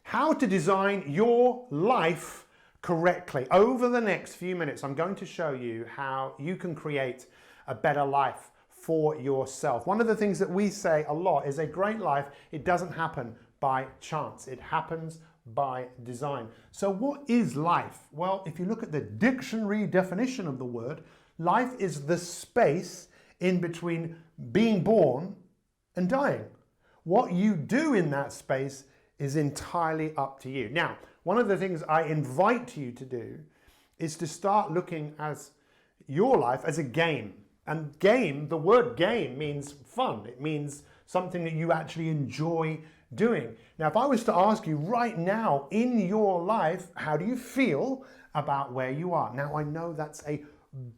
how to design your life correctly. Over the next few minutes, I'm going to show you how you can create a better life for yourself. One of the things that we say a lot is a great life, it doesn't happen by chance. It happens by design. So what is life? Well, if you look at the dictionary definition of the word, life is the space in between being born and dying. What you do in that space is entirely up to you. Now, one of the things I invite you to do is to start looking at your life as a game. And game, the word game means fun. It means something that you actually enjoy doing. Now, if I was to ask you right now in your life, how do you feel about where you are? Now, I know that's a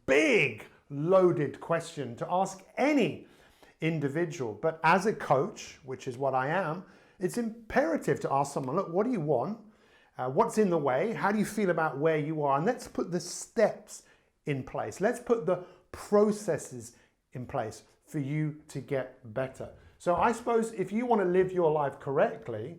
big, loaded question to ask any individual, but as a coach, which is what I am, it's imperative to ask someone, look, what do you want? What's in the way? How do you feel about where you are? And let's put the steps in place. Let's put the processes in place for you to get better. So I suppose if you want to live your life correctly,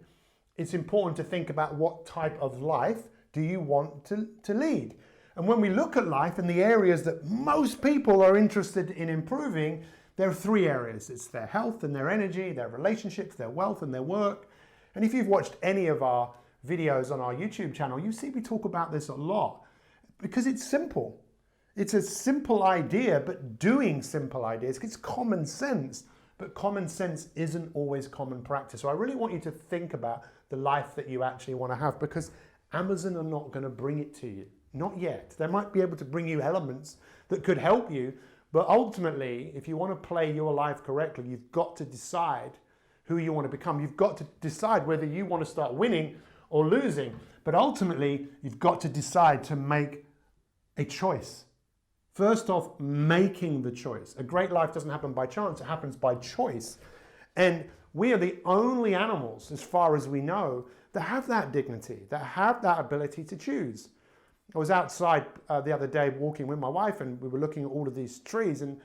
it's important to think about what type of life do you want to lead. And when we look at life in the areas that most people are interested in improving, there are three areas. It's their health and their energy, their relationships, their wealth and their work. And if you've watched any of our videos on our YouTube channel, you see we talk about this a lot because it's simple. It's a simple idea, but doing simple ideas, it's common sense, but common sense isn't always common practice. So I really want you to think about the life that you actually want to have, because Amazon are not going to bring it to you. Not yet. They might be able to bring you elements that could help you, but ultimately, if you want to play your life correctly, you've got to decide who you want to become. You've got to decide whether you want to start winning or losing. But ultimately, you've got to decide to make a choice. First off, making the choice. A great life doesn't happen by chance, it happens by choice. And we are the only animals, as far as we know, that have that dignity, that have that ability to choose. I was outside the other day walking with my wife, and we were looking at all of these trees, and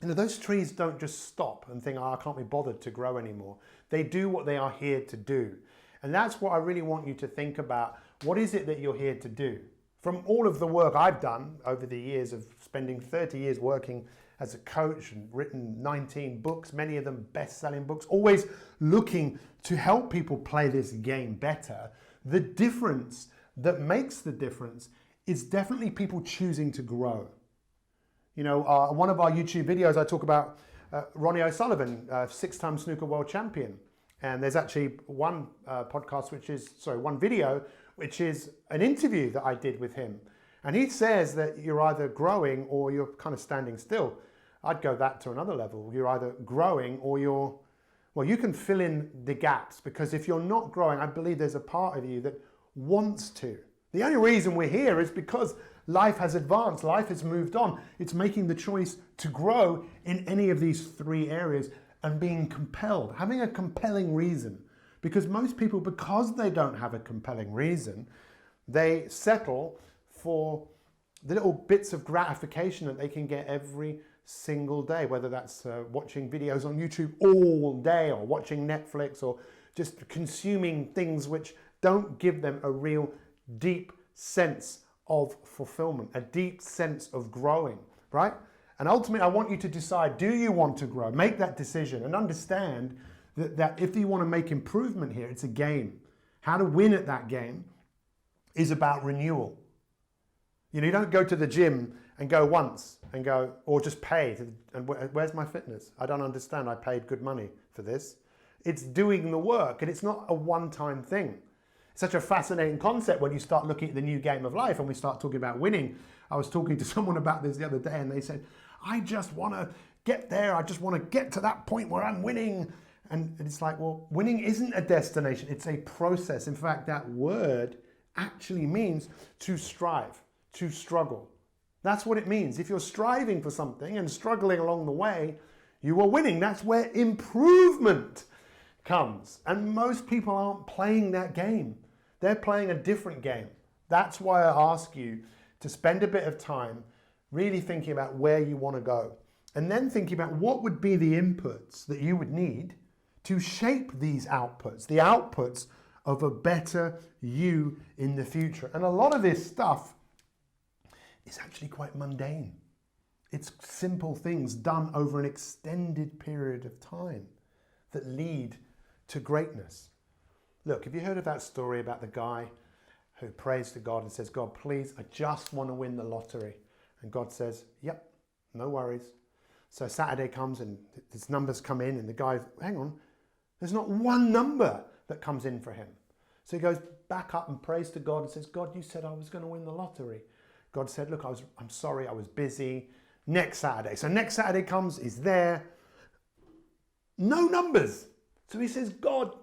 those trees don't just stop and think, oh, I can't be bothered to grow anymore. They do what they are here to do. And that's what I really want you to think about. What is it that you're here to do? From all of the work I've done over the years of spending 30 years working as a coach and written 19 books, many of them best-selling books, always looking to help people play this game better, the difference that makes the difference is definitely people choosing to grow. You know, one of our YouTube videos, I talk about Ronnie O'Sullivan, six-time snooker world champion. And there's actually one one video, which is an interview that I did with him. And he says that you're either growing or you're kind of standing still. I'd go that to another level. You're either growing or you can fill in the gaps, because if you're not growing, I believe there's a part of you that wants to. The only reason we're here is because life has advanced, life has moved on. It's making the choice to grow in any of these three areas and being compelled, having a compelling reason. Because most people, because they don't have a compelling reason, they settle for the little bits of gratification that they can get every single day, whether that's watching videos on YouTube all day, or watching Netflix, or just consuming things which don't give them a real deep sense of fulfillment, a deep sense of growing, right? And ultimately, I want you to decide, do you want to grow? Make that decision and understand that if you want to make improvement here, it's a game. How to win at that game is about renewal. You know, you don't go to the gym and go once and go, or just pay, and where's my fitness? I don't understand, I paid good money for this. It's doing the work, and it's not a one-time thing. It's such a fascinating concept when you start looking at the new game of life and we start talking about winning. I was talking to someone about this the other day, and they said, I just want to get there. I just want to get to that point where I'm winning. And it's like, well, winning isn't a destination. It's a process. In fact, that word actually means to strive, to struggle. That's what it means. If you're striving for something and struggling along the way, you are winning. That's where improvement comes. And most people aren't playing that game. They're playing a different game. That's why I ask you to spend a bit of time really thinking about where you want to go, and then thinking about what would be the inputs that you would need to shape these outputs. The outputs of a better you in the future. And a lot of this stuff is actually quite mundane. It's simple things done over an extended period of time that lead to greatness. Look, have you heard of that story about the guy who prays to God and says, God, please, I just want to win the lottery. And God says, yep, no worries. So Saturday comes and his numbers come in and the guy, hang on, there's not one number that comes in for him. So he goes back up and prays to God and says, God, you said I was going to win the lottery. God said, look, I'm sorry, I was busy. Next Saturday. So next Saturday comes, he's there. No numbers. So he says, God,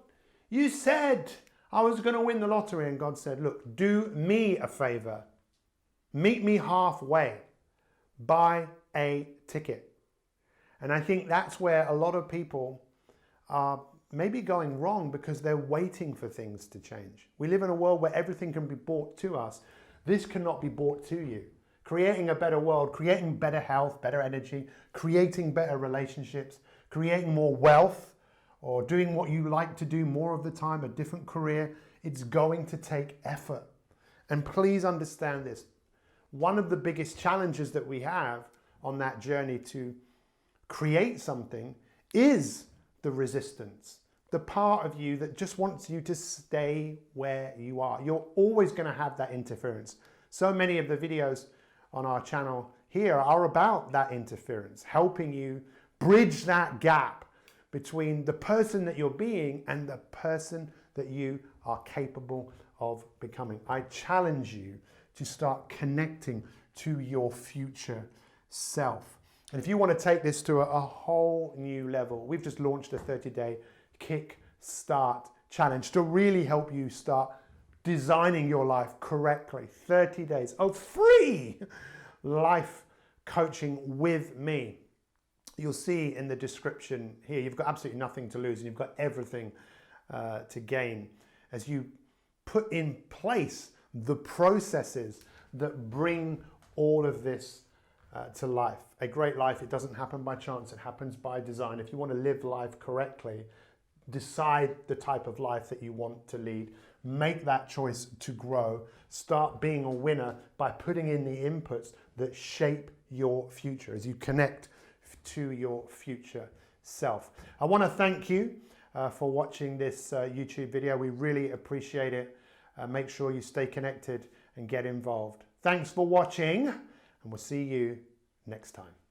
you said I was going to win the lottery. And God said, look, do me a favor. Meet me halfway. Buy a ticket. And I think that's where a lot of people are maybe going wrong because they're waiting for things to change. We live in a world where everything can be brought to us. This cannot be brought to you. Creating a better world, creating better health, better energy, creating better relationships, creating more wealth, or doing what you like to do more of the time, a different career, it's going to take effort. And please understand this. One of the biggest challenges that we have on that journey to create something is the resistance. The part of you that just wants you to stay where you are. You're always going to have that interference. So many of the videos on our channel here are about that interference, helping you bridge that gap between the person that you're being and the person that you are capable of becoming. I challenge you to start connecting to your future self. And if you want to take this to a whole new level, we've just launched a 30-day Kick Start Challenge to really help you start designing your life correctly. 30 days of free life coaching with me. You'll see in the description here, you've got absolutely nothing to lose and you've got everything to gain as you put in place the processes that bring all of this to life. A great life, it doesn't happen by chance, it happens by design. If you want to live life correctly, decide the type of life that you want to lead. Make that choice to grow. Start being a winner by putting in the inputs that shape your future as you connect to your future self. I want to thank you for watching this YouTube video. We really appreciate it. Make sure you stay connected and get involved. Thanks for watching, and we'll see you next time.